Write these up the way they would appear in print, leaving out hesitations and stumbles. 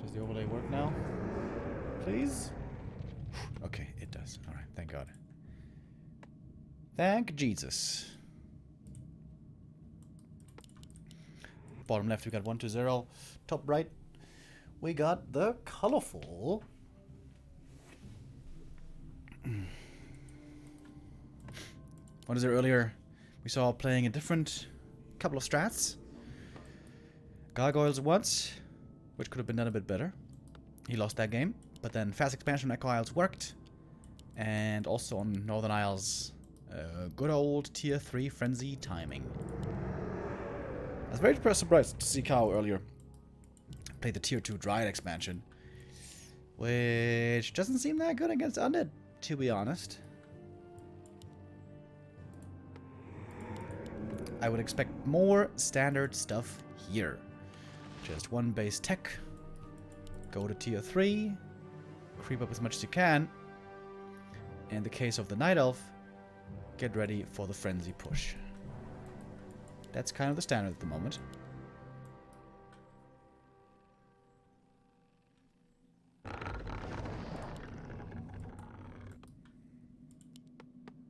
Does the overlay work now? Please? Okay, it does. Alright, thank God. Thank Jesus. Bottom left, we got 120. Top right, we got the colorful. What is it earlier? We saw playing a different couple of strats. Gargoyles once, which could have been done a bit better. He lost that game. But then fast expansion on Echo Isles worked. And also on Northern Isles, good old tier 3 frenzy timing. I was very surprised to see Cow earlier play the tier 2 Dryad expansion. Which doesn't seem that good against Undead, to be honest. I would expect more standard stuff here. Just one base tech. Go to tier 3. Creep up as much as you can. In the case of the Night Elf, get ready for the frenzy push. That's kind of the standard at the moment.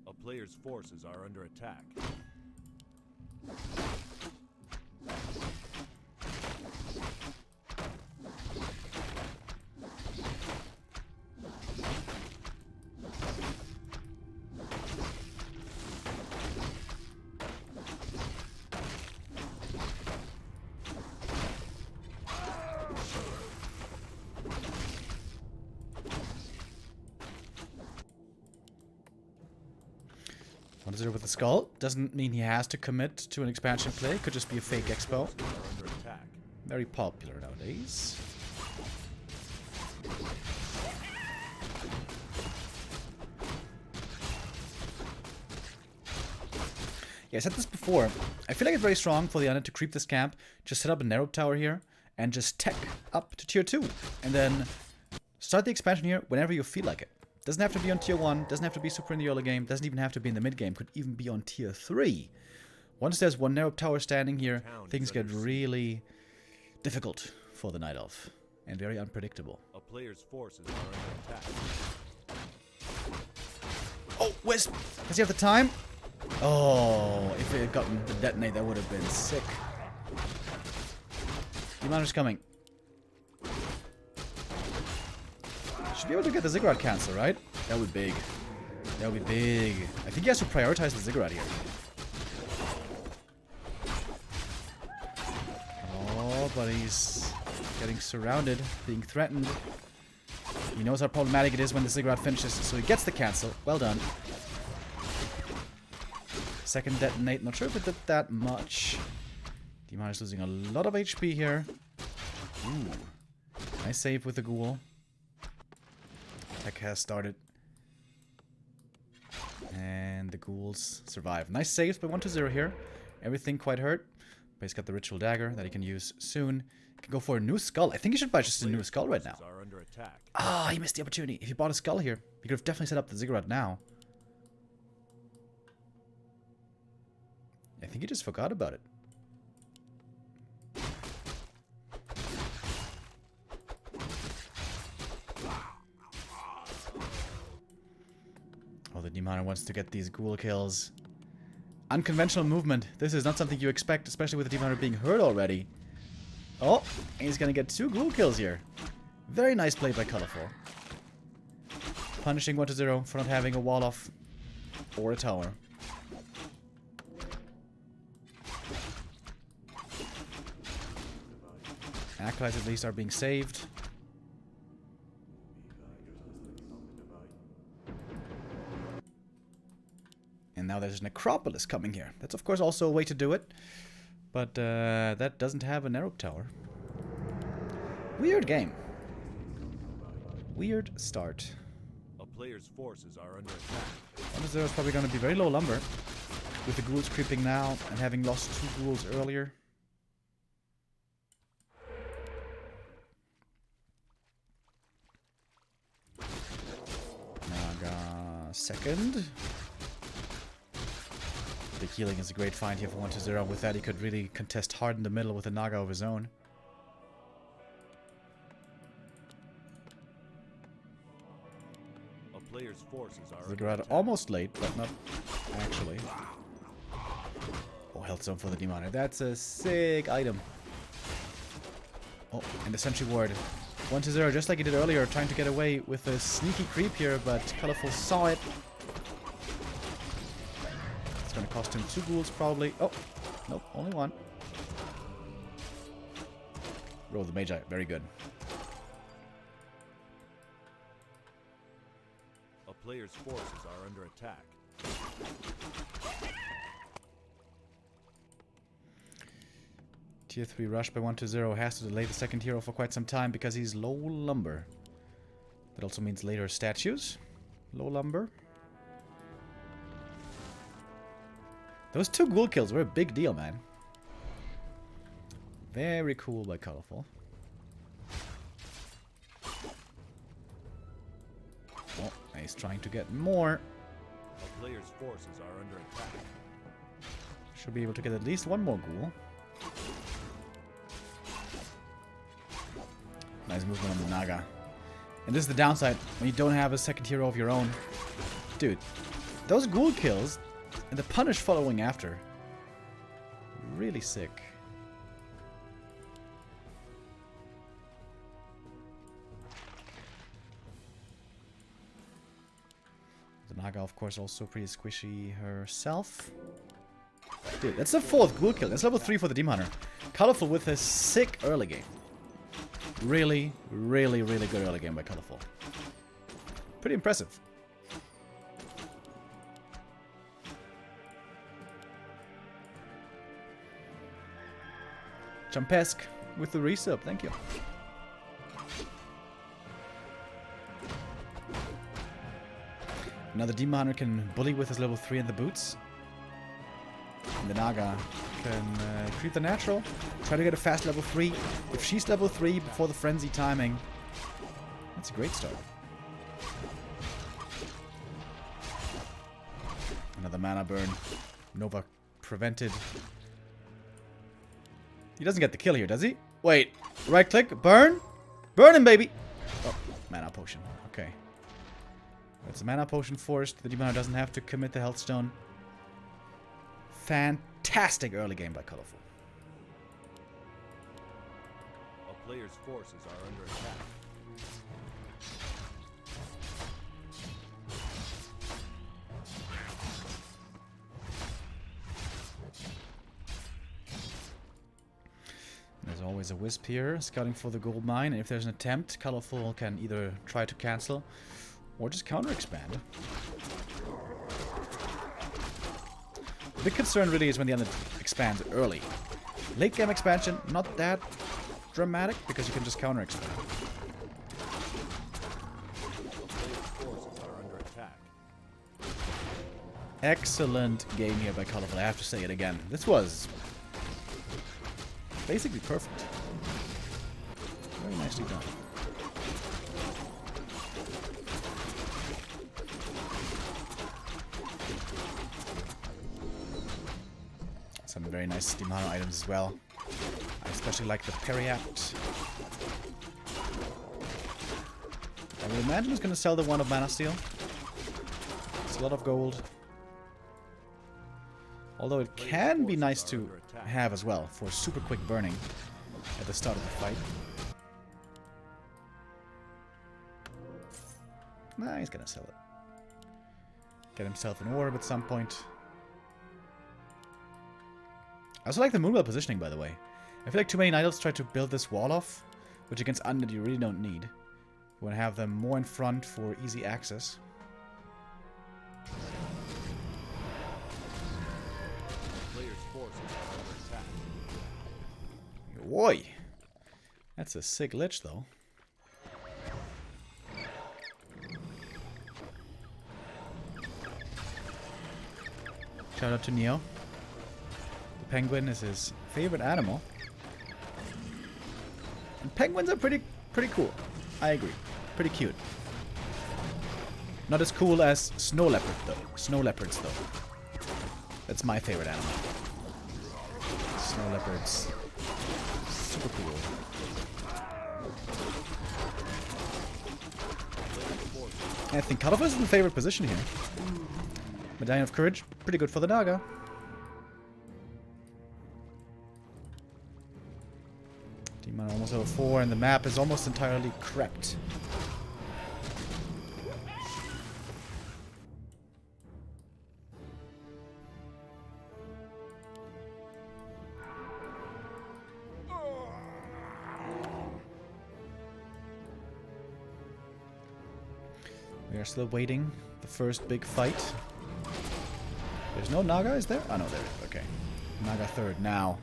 A player's forces are under attack. With the skull doesn't mean he has to commit to an expansion play. Could just be a fake expo. Very popular nowadays. Yeah, I said this before. I feel like it's very strong for the Undead to creep this camp. Just set up a narrow tower here and just tech up to tier 2. And then start the expansion here whenever you feel like it. Doesn't have to be on tier 1, doesn't have to be super in the early game, doesn't even have to be in the mid game, could even be on tier 3. Once there's one narrow tower standing here, things get really difficult for the Night Elf. And very unpredictable. A player's forces are under attack. Oh, Wisp! Does he have the time? Oh, if it had gotten the detonate, that would have been sick. Demoner's coming. Should be able to get the Ziggurat cancel, right? That would be big. That would be big. I think he has to prioritize the Ziggurat here. Oh, but he's getting surrounded, being threatened. He knows how problematic it is when the Ziggurat finishes, so he gets the cancel. Well done. Second detonate. Not sure if it did that much. Demon is losing a lot of HP here. Ooh. Nice save with the ghoul. Attack has started. And the ghouls survive. Nice saves by 120 here. Everything quite hurt. But he's got the ritual dagger that he can use soon. He can go for a new skull. I think he should buy just a new skull right now. Ah, he missed the opportunity. If he bought a skull here, he could have definitely set up the Ziggurat now. I think he just forgot about it. Oh, the Demoner wants to get these ghoul kills. Unconventional movement. This is not something you expect, especially with the Demoner being hurt already. Oh, he's gonna get 2 ghoul kills here. Very nice play by Colorful. Punishing 120 for not having a wall off or a tower. Acolytes at least are being saved. And now there's a necropolis coming here. That's of course also a way to do it. But that doesn't have a narrow tower. Weird game. Weird start. A player's forces are under attack. 1-0 is probably going to be very low lumber. With the ghouls creeping now and having lost 2 ghouls earlier. Naga second. Big healing is a great find here for 120. With that, he could really contest hard in the middle with a Naga of his own. player's forces are They under got attack. almost late, but not actually. Oh, health zone for the Demonic. That's a sick item. Oh, and the Sentry Ward. 1-0, just like he did earlier, trying to get away with a sneaky creep here, but Colorful saw it. It's gonna cost him 2 ghouls, probably. Oh, nope, only 1. Roll the Magi, very good. A player's forces are under attack. Tier 3 rush by 1-0 has to delay the second hero for quite some time because he's low lumber. That also means later statues. Low lumber. Those 2 ghoul kills were a big deal, man. Very cool by Colorful. Oh, he's trying to get more. A player's forces are under attack. Should be able to get at least 1 more ghoul. Nice movement on the Naga. And this is the downside when you don't have a second hero of your own. Dude, those ghoul kills and the punish following after. Really sick. The Naga, of course, also pretty squishy herself. Dude, that's the 4th ghoul kill. That's level 3 for the Demon Hunter. Colorful with a sick early game. Really, really, really good early game by Colorful. Pretty impressive. Jumpesque with the resub, thank you. Now the Demon Hunter can bully with his level 3 in the boots. And the Naga can creep the natural. Try to get a fast level 3. If she's level 3 before the frenzy timing, that's a great start. Another mana burn. Nova prevented. He doesn't get the kill here, does he? Wait. Right click. Burn. Burn him, baby. Oh, mana potion. Okay. It's a mana potion forced. The Demon Hunter doesn't have to commit the health stone. Fantastic early game by Colorful. A player's forces are under attack. There's always a Wisp here, scouting for the gold mine. And if there's an attempt, Colorful can either try to cancel or just counter expand. The big concern really is when the other expands early. Late game expansion, not that dramatic because you can just counter expand. Forces are under attack. Excellent game here by Colorful. I have to say it again. This was basically perfect. Very nicely done. Some very nice Demano items as well. I especially like the Periapt. I would imagine he's going to sell the one of Mana Steel. It's a lot of gold. Although it can be nice to have as well for super quick burning at the start of the fight. Nah, he's gonna sell it. Get himself an orb at some point. I also like the Moonwell positioning, by the way. I feel like too many Nidals try to build this wall off, which against Undead you really don't need. You want to have them more in front for easy access. Oi! That's a sick lich, though. Shout out to Neo. The penguin is his favorite animal. And penguins are pretty cool. I agree. Pretty cute. Not as cool as snow leopard, though. Snow leopards, though. That's my favorite animal. Snow leopards. Super cool. I think Cutoff is in the favorite position here. Medallion of Courage, pretty good for the Naga. Demon almost level 4, and the map is almost entirely cracked. We are still waiting the first big fight. There's no Naga, is there? Oh no, there is. Okay. Naga third now.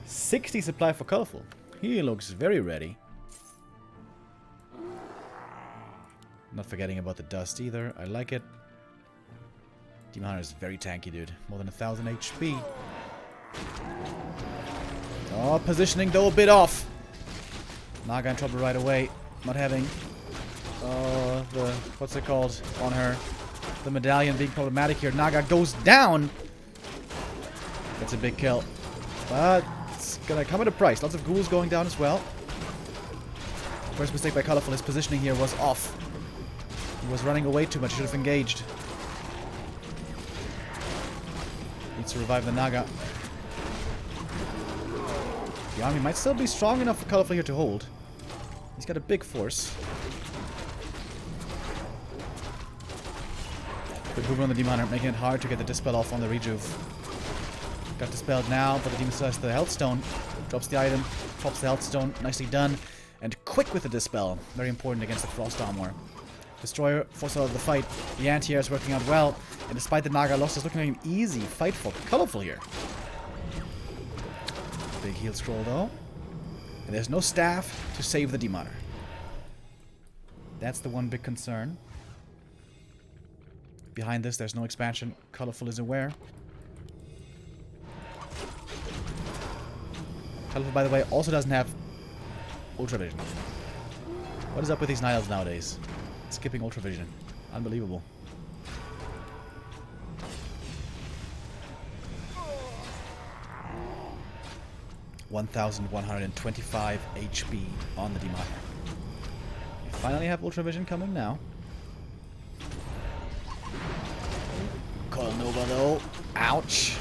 60 supply for Colorful. He looks very ready. Not forgetting about the dust either. I like it. Demon Hunter is very tanky, dude. More than 1,000 HP. Oh, positioning though a bit off. Naga in trouble right away. Not having the, what's it called, on her. The medallion being problematic here. Naga goes down. That's a big kill. But it's gonna come at a price. Lots of ghouls going down as well. First mistake by Colorful. His positioning here was off. He was running away too much. Should have engaged. Needs to revive the Naga. The army might still be strong enough for Colorful here to hold. He's got a big force. Good move on the Demon Hunter, making it hard to get the Dispel off on the Rejuve. Got Dispelled now, but the Demon still has the Health Stone. Drops the item, pops the Health Stone. Nicely done. And quick with the Dispel. Very important against the Frost Armor. Destroyer forced out of the fight. The anti-air is working out well. And despite the Naga loss, it's looking like an easy fight for Colorful here. Big heal scroll though. And there's no staff to save the Demon Hunter. That's the one big concern. Behind this, there's no expansion. Colorful is aware. Colorful, by the way, also doesn't have Ultra Vision. What is up with these Niles nowadays? Skipping Ultra Vision. Unbelievable. (1,125 HP on the Demon Hunter. We finally have Ultra Vision coming now. Call Nova though. Ouch.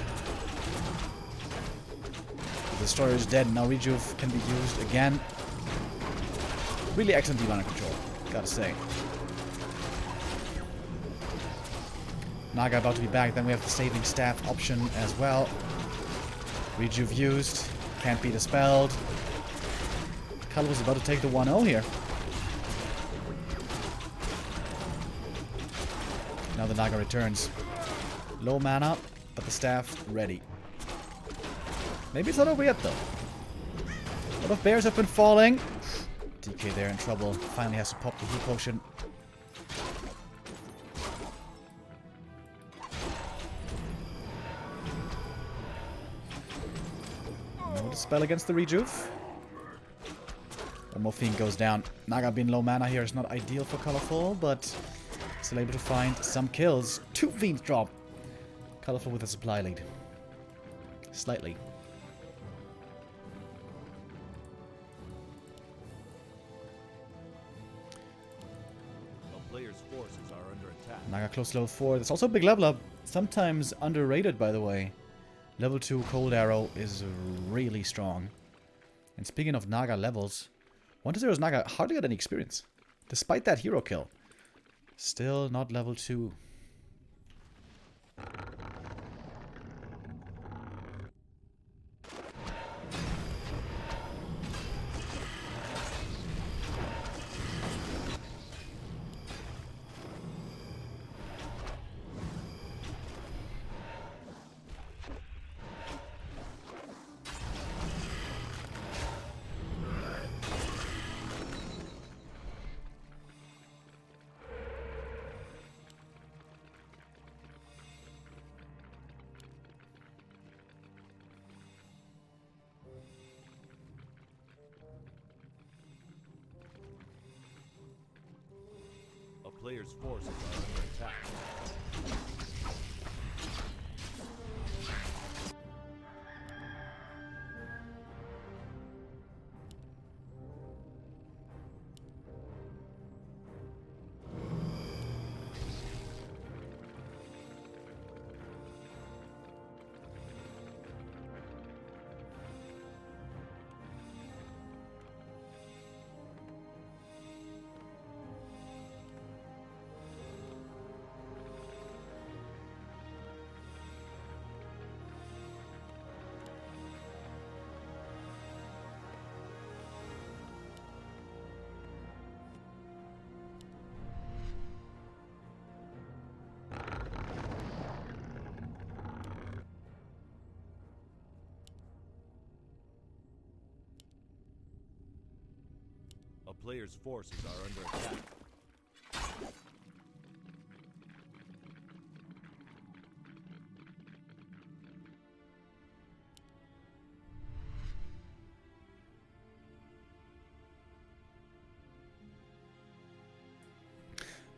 The Destroyer is dead. Now Rejuve can be used again. Really excellent Demon Hunter control, gotta say. Naga about to be back. Then we have the saving staff option as well. Rejuve used. Can't be dispelled. Color was about to take the 1-0 here. Now the Naga returns. Low mana, but the staff ready. Maybe it's not over yet though. A lot of bears have been falling. DK there in trouble. Finally has to pop the heat potion. No dispel against the Rejuve. One more Fiend goes down. Naga being low mana here is not ideal for Colorful, but still able to find some kills. 2 Fiends drop. Colorful with a supply lead. Slightly. The player's forces are under attack. Naga close level 4. That's also a big level up. Sometimes underrated, by the way. Level 2 Cold Arrow is really strong. And speaking of Naga levels, 1-0's Naga hardly got any experience. Despite that hero kill. Still not level 2. A player's forces are under attack. player's forces are under attack.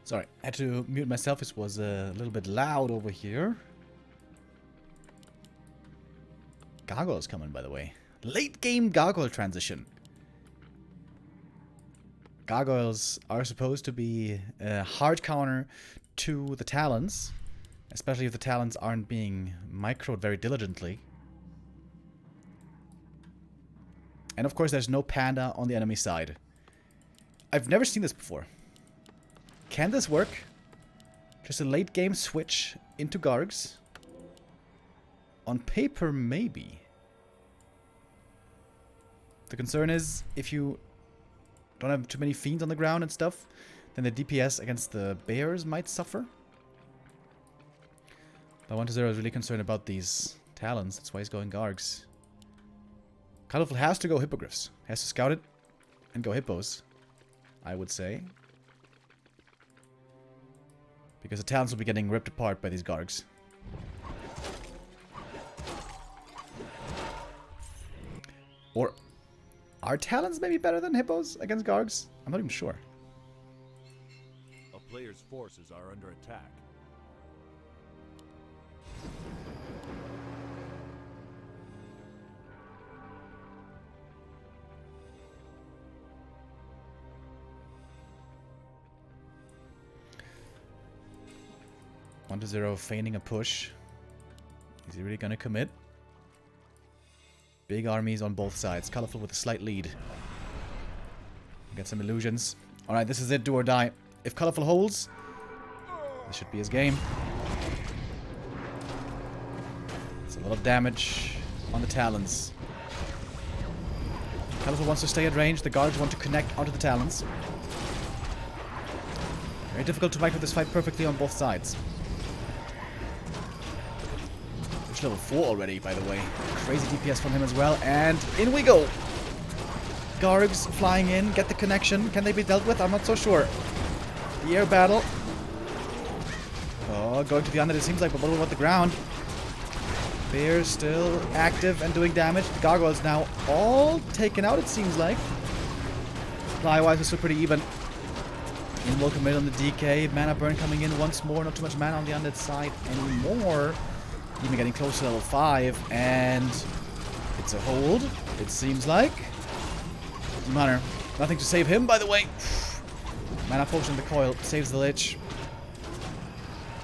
Sorry, I had to mute myself. This was a little bit loud over here. Gargoyle's coming, by the way. Late game Gargoyle transition. Gargoyles are supposed to be a hard counter to the Talons, especially if the Talons aren't being microed very diligently. And of course, there's no panda on the enemy side. I've never seen this before. Can this work? Just a late game switch into Gargs? On paper, maybe. The concern is, if you don't have too many fiends on the ground and stuff, then the DPS against the bears might suffer. But 1-0 is really concerned about these Talons. That's why he's going Gargs. Colorful has to go Hippogriffs. Has to scout it and go Hippos, I would say. Because the Talons will be getting ripped apart by these Gargs. Or are Talons maybe better than Hippos against Gargs? I'm not even sure. A player's forces are under attack. One to 0, feigning a push. Is he really gonna commit? Big armies on both sides. Colorful with a slight lead. Get some illusions. Alright, this is it, do or die. If Colorful holds, this should be his game. It's a lot of damage on the Talons. Colorful wants to stay at range. The guards want to connect onto the Talons. Very difficult to micro this fight perfectly on both sides. It's level 4 already, by the way. Crazy DPS from him as well. And in we go. Gargs flying in. Get the connection. Can they be dealt with? I'm not so sure. The air battle. Oh, going to the under, it seems like, but what about the ground? Bears still active and doing damage. The Gargoyles now all taken out, it seems like. Supply-wise, it's still pretty even. Will commit on the DK. Mana burn coming in once more. Not too much mana on the undead side anymore. Even getting close to level 5. And it's a hold, it seems like. Hunter. Nothing to save him, by the way. Mana potion in the coil. Saves the Lich.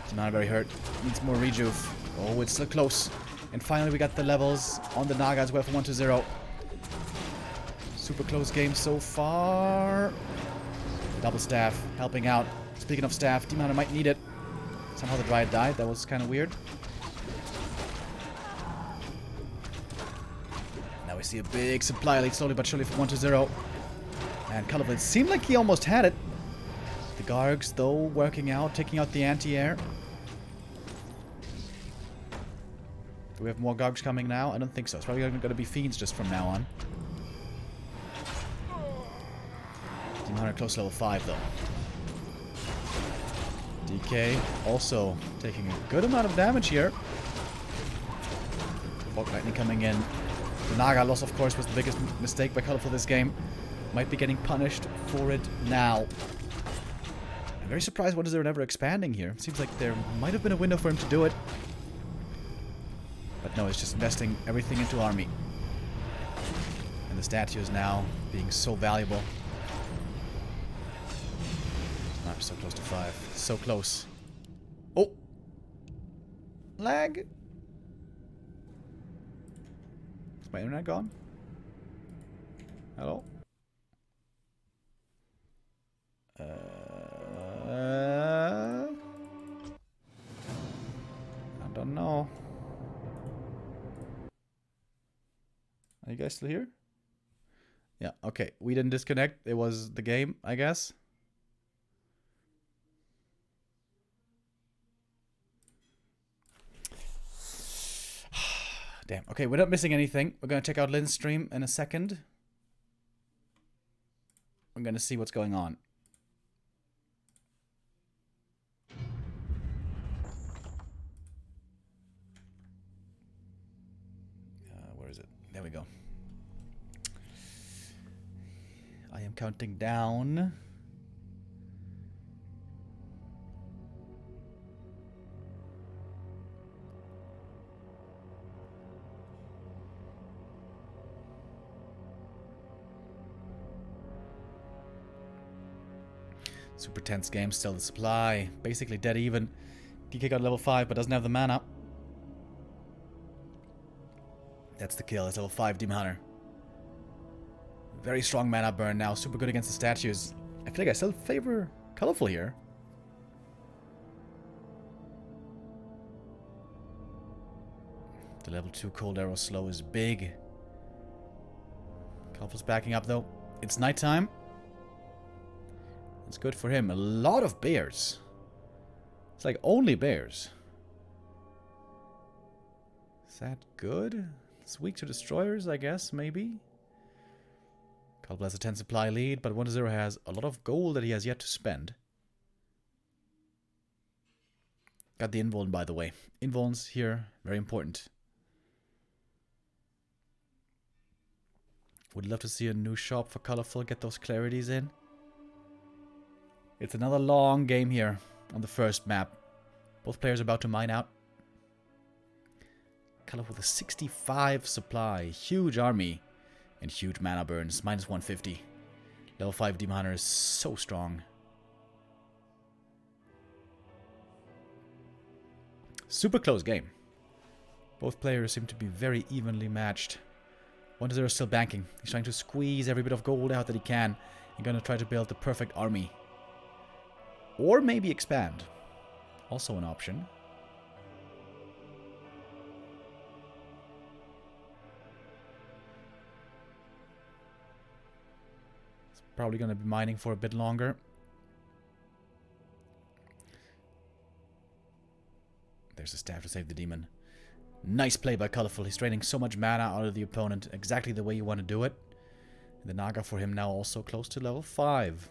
He's not very hurt. Needs more rejuve. Oh, it's still close. And finally we got the levels on the Naga as well for 1-0. Super close game so far. Double staff, helping out. Speaking of staff, Demon Hunter might need it. Somehow the Dryad died, that was kind of weird. Now we see a big supply lead slowly but surely for 1-0. And Colorful, it seemed like he almost had it. The Gargs, though, working out, taking out the anti-air. Do we have more Gargs coming now? I don't think so. It's probably going to be Fiends just from now on. Hunter close to level 5 though. DK also taking a good amount of damage here. Fog Lightning coming in. The Naga loss, of course, was the biggest mistake by Colorful this game. Might be getting punished for it now. I'm very surprised what is there never expanding here. Seems like there might have been a window for him to do it. But no, it's just investing everything into army. And the statues now being so valuable. Not so close to 5. So close. Oh! Lag! Is my internet gone? Hello? I don't know. Are you guys still here? Yeah, okay. We didn't disconnect. It was the game, I guess. Damn. Okay, we're not missing anything. We're going to check out Lynn's stream in a second. We're we're gonna see what's going on. Where is it? There we go. I am counting down. Super tense game, still the supply. Basically dead even. DK got level 5 but doesn't have the mana. That's the kill. It's level 5 Demon Hunter. Very strong mana burn now. Super good against the statues. I feel like I still favor colorful here. The level 2 cold arrow slow is big. Colorful's backing up though. It's nighttime. It's good for him. A lot of bears. It's like only bears. Is that good? It's weak to destroyers, I guess, maybe. Colorful has a 10 supply lead, but 1-0 has a lot of gold that he has yet to spend. Got the invuln, by the way. Invulns here, very important. Would love to see a new shop for colorful, get those clarities in. It's another long game here on the first map. Both players are about to mine out. Colorful with a 65 supply, huge army, and huge mana burns, minus 150. Level 5 Demon Hunter is so strong. Super close game. Both players seem to be very evenly matched. 1-0 is still banking. He's trying to squeeze every bit of gold out that he can. And gonna try to build the perfect army. Or maybe expand. Also an option. It's probably gonna be mining for a bit longer. There's a staff to save the demon. Nice play by Colorful. He's draining so much mana out of the opponent. Exactly the way you want to do it. And the Naga for him now also close to level 5.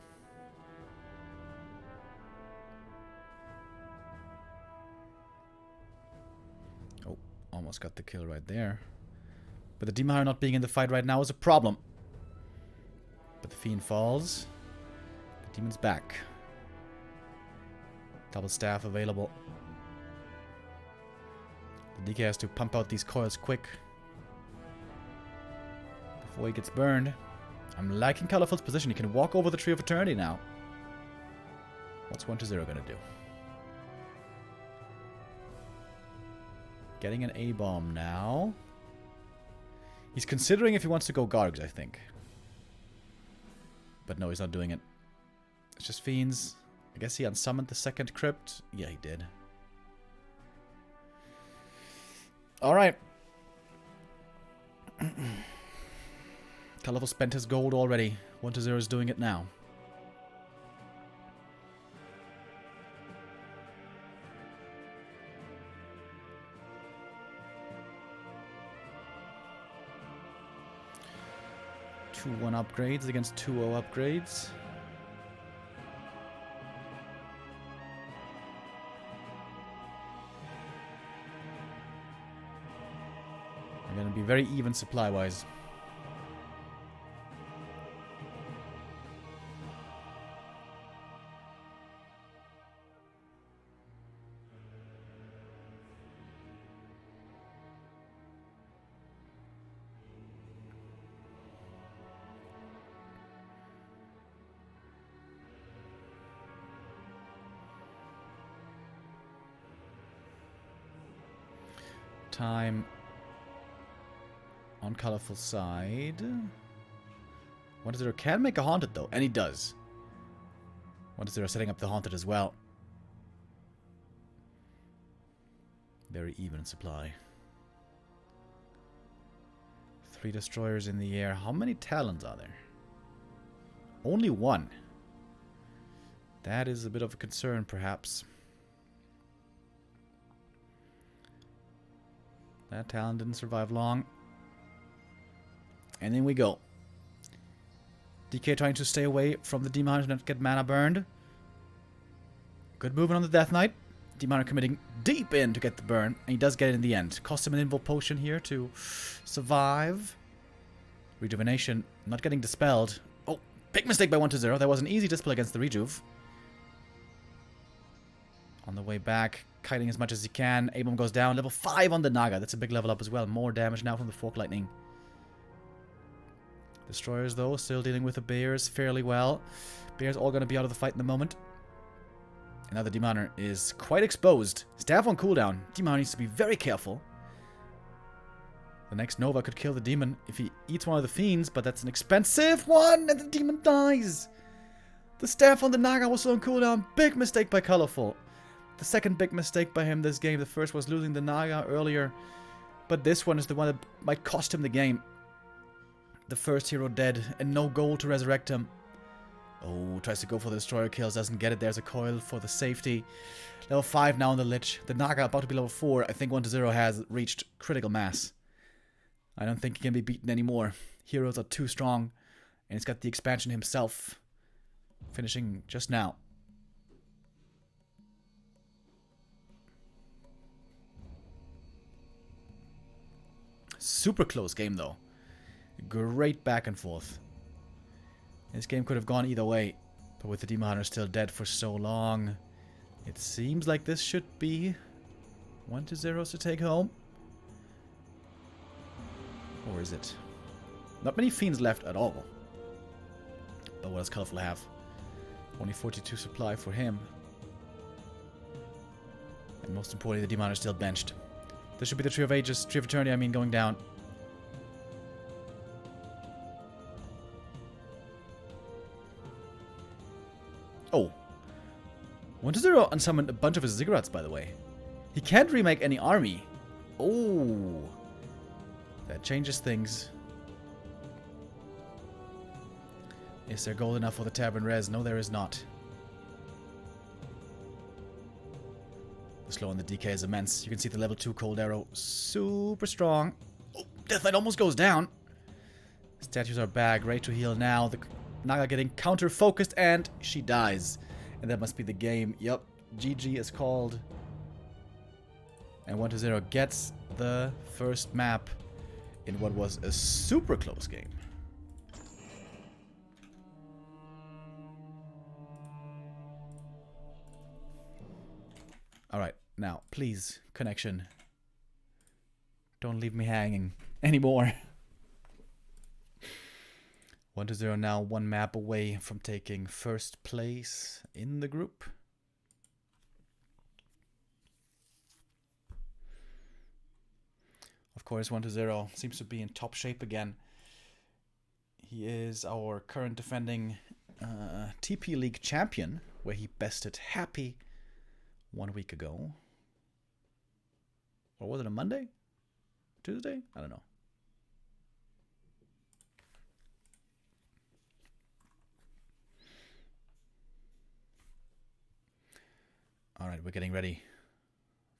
Oh, almost got the kill right there. But the Demon Hunter not being in the fight right now is a problem. But the Fiend falls. The Demon's back. Double staff available. The DK has to pump out these coils quick before he gets burned. I'm liking Colorful's position. He can walk over the Tree of Eternity now. What's 1-0 gonna do? Getting an A-bomb now. He's considering if he wants to go Gargs, I think. But no, he's not doing it. It's just Fiends. I guess he unsummoned the second crypt. Yeah, he did. Alright. Colorful spent his gold already. 1-0 is doing it now. Two 1 upgrades against 2-0 upgrades. They're going to be very even supply-wise. Time on Colorful side. 1-0 can make a Haunted though, and he does. 1-0 setting up the Haunted as well. Very even supply. 3 destroyers in the air. How many Talons are there? Only 1. That is a bit of a concern, perhaps. That Talon didn't survive long. And then we go. DK trying to stay away from the Demon Hunter, not get mana burned. Good movement on the Death Knight. Demon Hunter committing deep in to get the burn, and he does get it in the end. Cost him an Invul Potion here to survive. Rejuvenation not getting dispelled. Oh, big mistake by 1-0. That was an easy dispel against the Rejuve. On the way back, kiting as much as he can. Abram goes down. Level 5 on the Naga. That's a big level up as well. More damage now from the Fork Lightning. Destroyers, though, still dealing with the Bears fairly well. Bears all going to be out of the fight in the moment. And now the Demoner is quite exposed. Staff on cooldown. Demoner needs to be very careful. The next Nova could kill the demon if he eats one of the fiends, but that's an expensive one, and the demon dies. The staff on the Naga was on cooldown. Big mistake by Colorful. The second big mistake by him this game. The first was losing the Naga earlier, but this one is the one that might cost him the game. The first hero dead, and no gold to resurrect him. Oh, tries to go for the destroyer kills, doesn't get it. There's a coil for the safety. Level 5 now on the Lich. The Naga about to be level 4. I think 1-0 has reached critical mass. I don't think he can be beaten anymore. Heroes are too strong, and he's got the expansion himself. Finishing just now. Super close game, though. Great back and forth. This game could have gone either way, but with the Demon Hunter still dead for so long, it seems like this should be 1-0 to take home. Or is it? Not many Fiends left at all. But what does Colorful have? Only 42 supply for him. And most importantly, the Demon Hunter is still benched. This should be the Tree of Ages, Tree of Eternity, I mean, going down. Oh. 1-0 unsummoned a bunch of his Ziggurats, by the way. He can't remake any army. Oh. That changes things. Is there gold enough for the Tavern Res? No, there is not. The slow on the DK is immense. You can see the level 2 Cold Arrow. Super strong. Oh, Death Knight almost goes down. Statues are back, ready to heal now. The Naga getting counter-focused, and she dies. And that must be the game. Yup, GG is called. And 1-0 gets the first map in what was a super close game. Alright, now, please, connection. Don't leave me hanging anymore. 1-0 now, one map away from taking first place in the group. Of course, 1-0 seems to be in top shape again. He is our current defending TP League champion, where he bested Happy 1 week ago. Or was it a Monday? Tuesday? I don't know. Alright, we're getting ready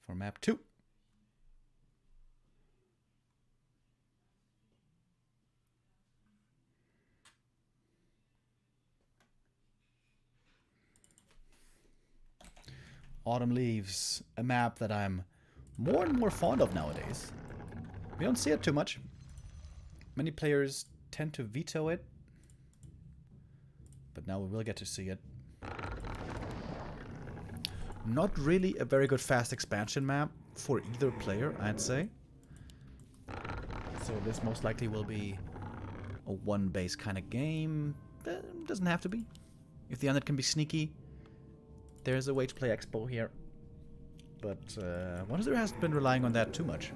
for map 2. Autumn Leaves, a map that I'm more and more fond of nowadays. We don't see it too much. Many players tend to veto it, but now we will get to see it. Not really a very good fast expansion map for either player, I'd say. So this most likely will be a one-base kind of game. Doesn't have to be. If the undead can be sneaky, there's a way to play Expo here. But 1-0 hasn't been relying on that too much.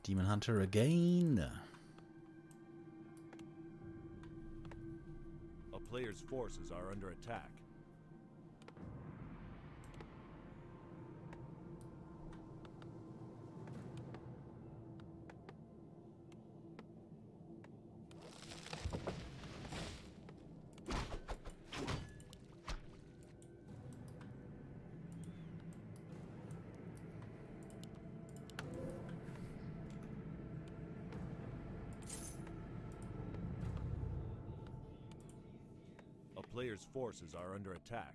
Demon Hunter again. A player's forces are under attack. Player's forces are under attack.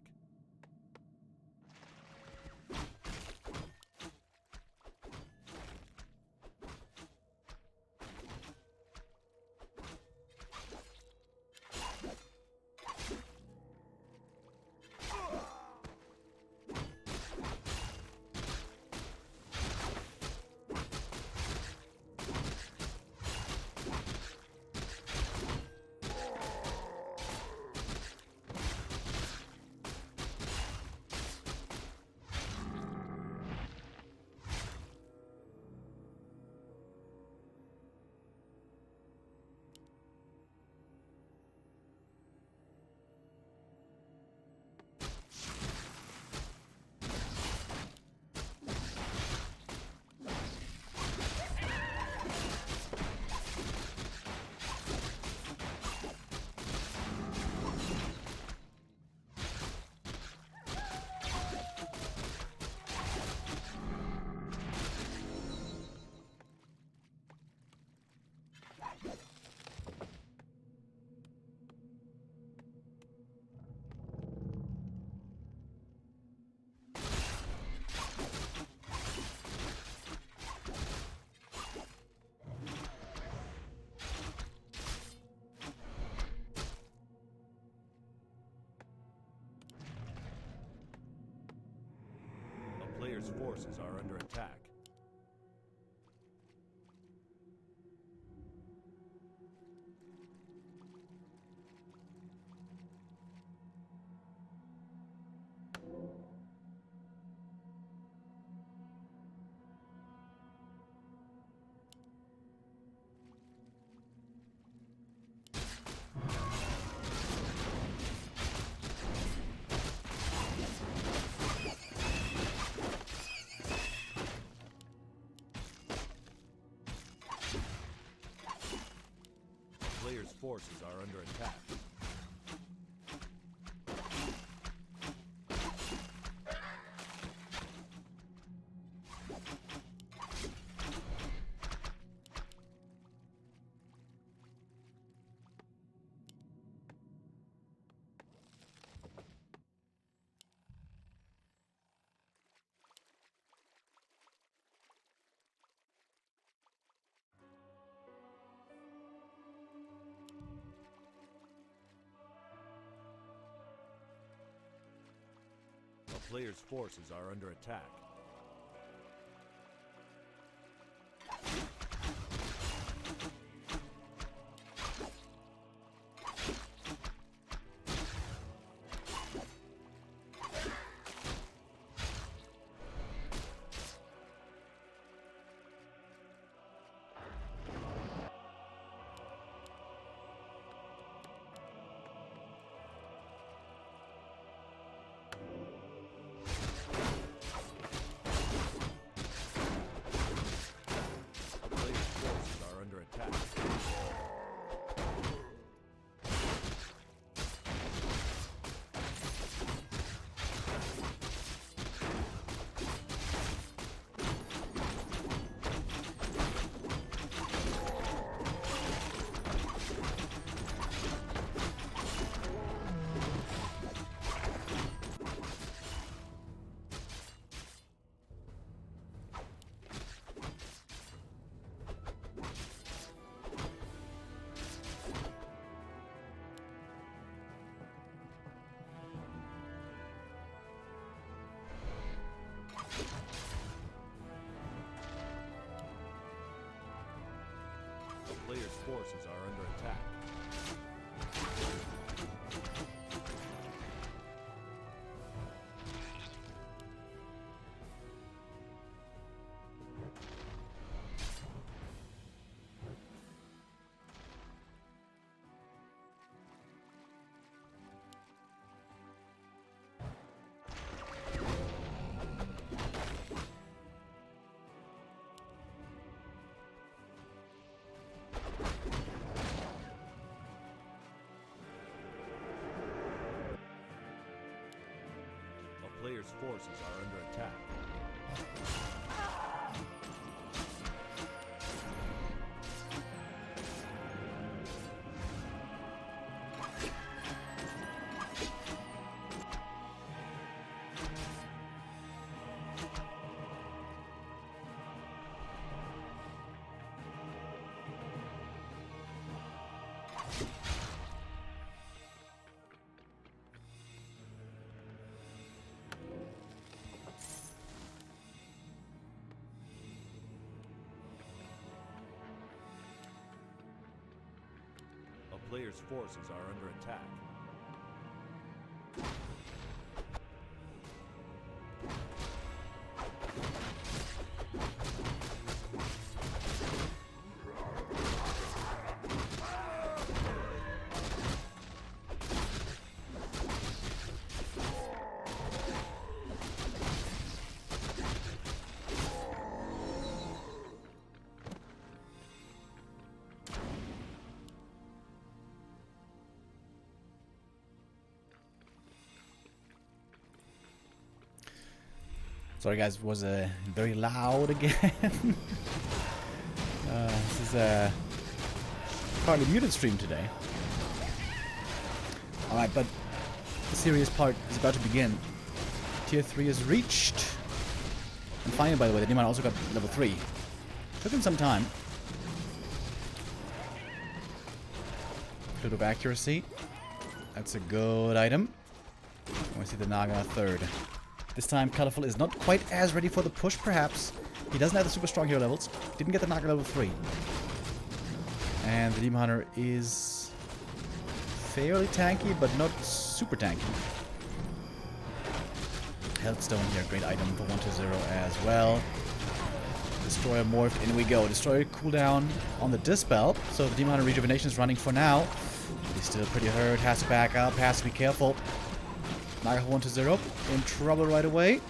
Player's forces are under attack. Player's forces are under attack. A player's forces are under attack. Player's forces are under attack. forces are under attack. A player's forces are under attack. Sorry guys, was very loud again. This is a partly muted stream today. Alright, but the serious part is about to begin. Tier 3 is reached. And finally, by the way, the demon also got level 3. Took him some time. Bit of accuracy. That's a good item. We see the Naga third. This time, Colorful is not quite as ready for the push, perhaps. He doesn't have the super strong hero levels. Didn't get the Naga level 3. And the Demon Hunter is fairly tanky, but not super tanky. Healthstone here, great item for 1-0 as well. Destroyer morphed, in we go. Destroyer cooldown on the Dispel, so the Demon Hunter Rejuvenation is running for now. He's still pretty hurt, has to back up, has to be careful. Naga 1-0, in trouble right away.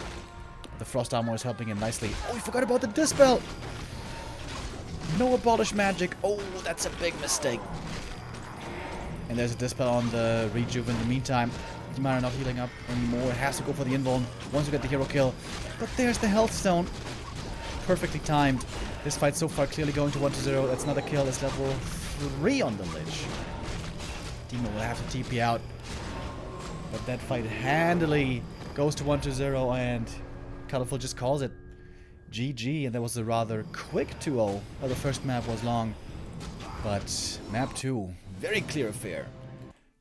The Frost Armor is helping him nicely. Oh, we forgot about the Dispel! No Abolish Magic. Oh, that's a big mistake. And there's a Dispel on the Rejuve in the meantime. Demon not healing up anymore. Has to go for the invuln once you get the hero kill. But there's the Healthstone. Perfectly timed. This fight so far clearly going to 1-0. That's not a kill. It's level 3 on the Lich. Demon will have to TP out. But that fight handily goes to 1-0 and Colorful just calls it GG. And that was a rather quick 2-0. Well, the first map was long. But map 2, very clear affair.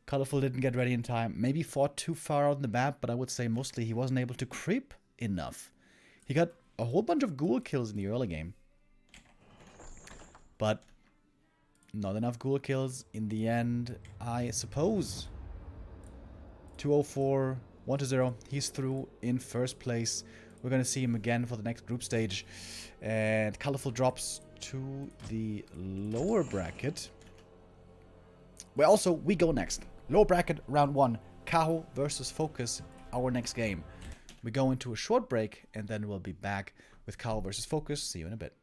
Colorful didn't get ready in time. Maybe fought too far out on the map, but I would say mostly he wasn't able to creep enough. He got a whole bunch of ghoul kills in the early game. But not enough ghoul kills in the end, I suppose. 204, 1-0. He's through in first place. We're going to see him again for the next group stage. And Colorful drops to the lower bracket. Where also we go next. Lower bracket, round 1. Kaho versus Focus, our next game. We go into a short break and then we'll be back with Kaho versus Focus. See you in a bit.